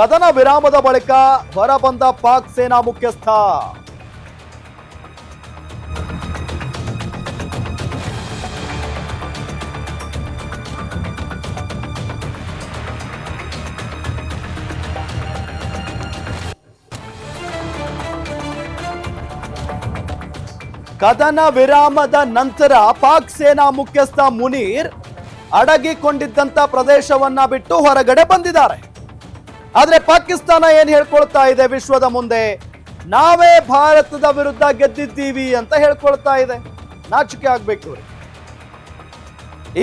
ಕದನ ವಿರಾಮದ ಬಳಿಕ ಹೊರಬಂದ ಪಾಕ್ ಸೇನಾ ಮುಖ್ಯಸ್ಥ. ಕದನ ವಿರಾಮದ ನಂತರ ಪಾಕ್ ಸೇನಾ ಮುಖ್ಯಸ್ಥ ಮುನೀರ್ ಅಡಗಿಕೊಂಡಿದ್ದಂತ ಪ್ರದೇಶವನ್ನ ಬಿಟ್ಟು ಹೊರಗಡೆ ಬಂದಿದ್ದಾರೆ. ಆದ್ರೆ ಪಾಕಿಸ್ತಾನ ಏನ್ ಹೇಳ್ಕೊಳ್ತಾ ಇದೆ ವಿಶ್ವದ ಮುಂದೆ, ನಾವೇ ಭಾರತದ ವಿರುದ್ಧ ಗೆದ್ದಿದ್ದೀವಿ ಅಂತ ಹೇಳ್ಕೊಳ್ತಾ ಇದೆ. ನಾಚಿಕೆ ಆಗ್ಬೇಕು.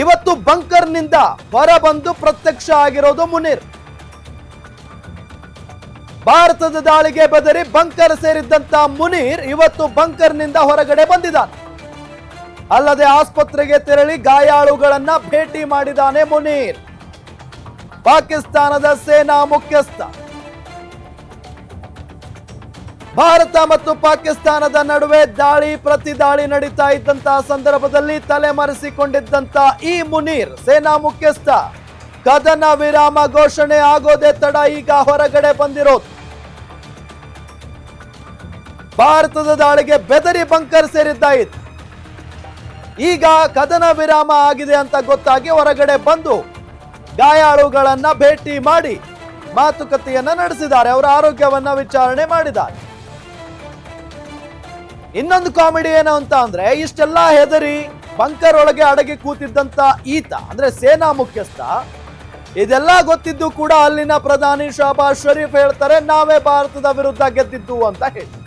ಇವತ್ತು ಬಂಕರ್ನಿಂದ ಹೊರಬಂದು ಪ್ರತ್ಯಕ್ಷ ಆಗಿರೋದು ಮುನೀರ್. ಭಾರತದ ದಾಳಿಗೆ ಬೆದರಿ ಬಂಕರ್ ಸೇರಿದ್ದಂತ ಮುನೀರ್ ಇವತ್ತು ಬಂಕರ್ನಿಂದ ಹೊರಗಡೆ ಬಂದಿದ್ದಾನೆ. ಅಲ್ಲದೆ ಆಸ್ಪತ್ರೆಗೆ ತೆರಳಿ ಗಾಯಾಳುಗಳನ್ನ ಭೇಟಿ ಮಾಡಿದ್ದಾನೆ ಮುನೀರ್. ಪಾಕಿಸ್ತಾನದ ಸೇನಾ ಮುಖ್ಯಸ್ಥ. ಭಾರತ ಮತ್ತು ಪಾಕಿಸ್ತಾನದ ನಡುವೆ ದಾಳಿ ಪ್ರತಿ ದಾಳಿ ನಡೀತಾ ಇದ್ದಂತಹ ಸಂದರ್ಭದಲ್ಲಿ ತಲೆಮರೆಸಿಕೊಂಡಿದ್ದಂತ ಈ ಮುನೀರ್ ಸೇನಾ ಮುಖ್ಯಸ್ಥ ಕದನ ವಿರಾಮ ಘೋಷಣೆ ಆಗೋದೇ ತಡ ಈಗ ಹೊರಗಡೆ ಬಂದಿರೋದು. ಭಾರತದ ದಾಳಿಗೆ ಬೆದರಿ ಬಂಕರ್ ಸೇರಿದ್ದಾಯಿತು. ಈಗ ಕದನ ವಿರಾಮ ಆಗಿದೆ ಅಂತ ಗೊತ್ತಾಗಿ ಹೊರಗಡೆ ಬಂದು ಗಾಯಾಳುಗಳನ್ನ ಭೇಟಿ ಮಾಡಿ ಮಾತುಕತೆಯನ್ನ ನಡೆಸಿದ್ದಾರೆ. ಅವರ ಆರೋಗ್ಯವನ್ನ ವಿಚಾರಣೆ ಮಾಡಿದ್ದಾರೆ. ಇನ್ನೊಂದು ಕಾಮಿಡಿ ಏನು ಅಂತ ಅಂದ್ರೆ, ಇಷ್ಟೆಲ್ಲ ಹೆದರಿ ಬಂಕರ್ ಒಳಗೆ ಅಡಗಿ ಕೂತಿದ್ದಂತ ಈತ ಅಂದ್ರೆ ಸೇನಾ ಮುಖ್ಯಸ್ಥ, ಇದೆಲ್ಲ ಗೊತ್ತಿದ್ದು ಕೂಡ ಅಲ್ಲಿನ ಪ್ರಧಾನಿ ಶಹಬಾಜ್ ಶರೀಫ್ ಹೇಳ್ತಾರೆ ನಾವೇ ಭಾರತದ ವಿರುದ್ಧ ಗೆದ್ದಿದ್ದು ಅಂತ ಹೇಳಿ.